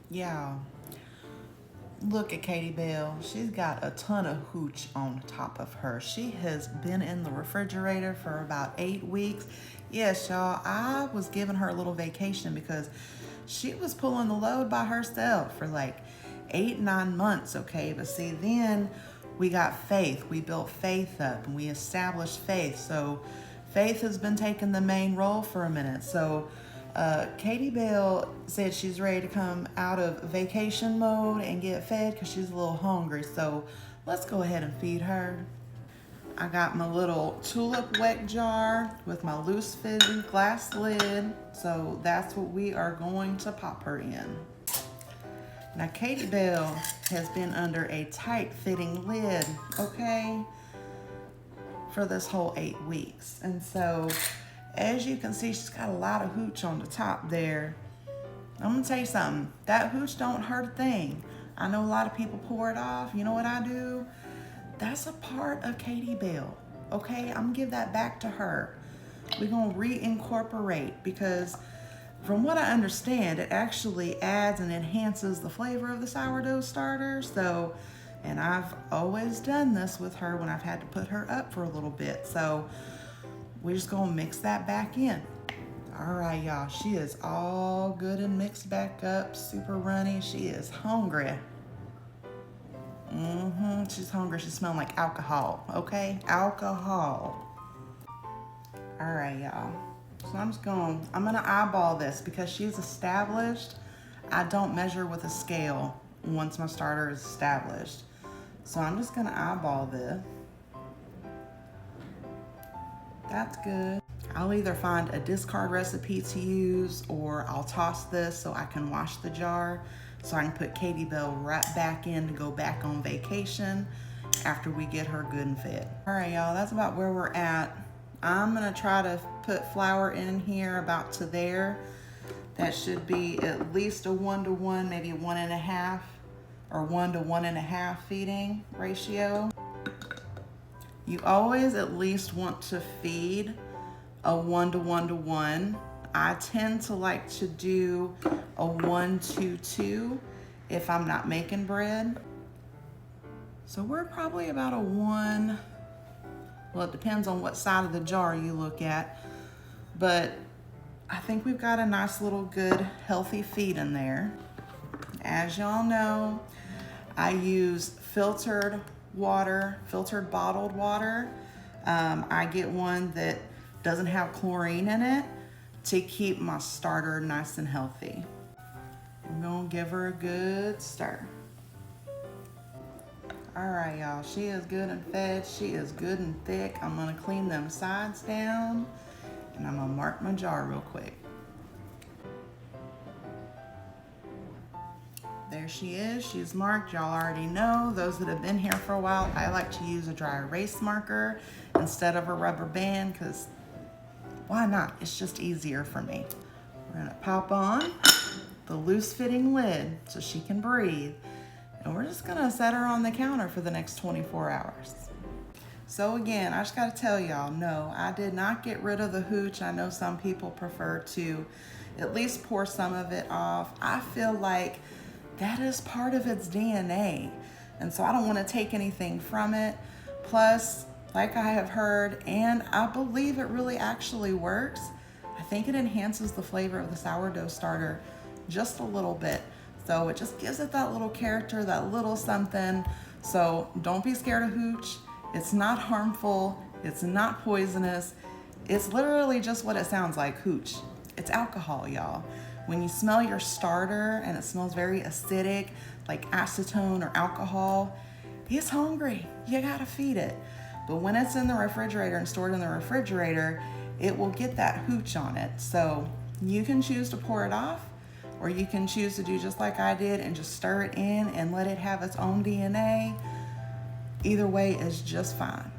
Yeah, look at Katie Bell. She's got a ton of hooch on top of her. She has been in the refrigerator for about 8 weeks. Yes, y'all, I was giving her a little vacation because she was pulling the load by herself for like 8, 9 months, okay? But see, then we got Faith. We built Faith up and we established Faith. So Faith has been taking the main role for a minute. So Katie Bell said she's ready to come out of vacation mode and get fed because she's a little hungry. So let's go ahead and feed her. I got my little tulip wet jar with my loose fitting glass lid. So that's what we are going to pop her in. Now Katie Bell has been under a tight fitting lid, okay, for this whole 8 weeks. And so as you can see, she's got a lot of hooch on the top there. I'm gonna tell you something, that hooch don't hurt a thing. I know a lot of people pour it off. You know what I do? That's a part of Katie Bell, okay? I'm gonna give that back to her. We're gonna reincorporate because from what I understand, it actually adds and enhances the flavor of the sourdough starter. So, and I've always done this with her when I've had to put her up for a little bit. So we're just gonna mix that back in. All right, y'all, she is all good and mixed back up, super runny. She is hungry. She's hungry. She's smelling like alcohol, okay? Alcohol. All right, y'all. So I'm gonna eyeball this because she's established. I don't measure with a scale once my starter is established. So I'm just gonna eyeball this. That's good. I'll either find a discard recipe to use or I'll toss this so I can wash the jar so I can put Katie Bell right back in to go back on vacation after we get her good and fed. All right, y'all, that's about where we're at. I'm gonna try to put flour in here about to there. That should be at least a 1-to-1, maybe 1.5 or 1 to 1.5 feeding ratio. You always at least want to feed a 1-to-1-to-1. I tend to like to do a 1-to-2 if I'm not making bread. So we're probably about a 1. Well, it depends on what side of the jar you look at, but I think we've got a nice little good healthy feed in there. As y'all know, I use filtered water, filtered bottled water. I get one that doesn't have chlorine in it to keep my starter nice and healthy. I'm gonna give her a good stir. All right, y'all, she is good and fed. She is good and thick. I'm gonna clean them sides down and I'm gonna mark my jar real quick. There she is, she's marked. Y'all already know, those that have been here for a while, I like to use a dry erase marker instead of a rubber band because why not? It's just easier for me. We're gonna pop on the loose fitting lid so she can breathe. And we're just gonna set her on the counter for the next 24 hours. So again, I just gotta tell y'all, no, I did not get rid of the hooch. I know some people prefer to at least pour some of it off. I feel like that is part of its DNA. And so I don't wanna take anything from it. Plus, like I have heard, and I believe it really actually works, I think it enhances the flavor of the sourdough starter just a little bit. So it just gives it that little character, that little something. So don't be scared of hooch. It's not harmful. It's not poisonous. It's literally just what it sounds like, hooch. It's alcohol, y'all. When you smell your starter and it smells very acidic, like acetone or alcohol, it's hungry. You gotta feed it. But when it's in the refrigerator and stored in the refrigerator, it will get that hooch on it. So you can choose to pour it off, or you can choose to do just like I did and just stir it in and let it have its own DNA. Either way is just fine.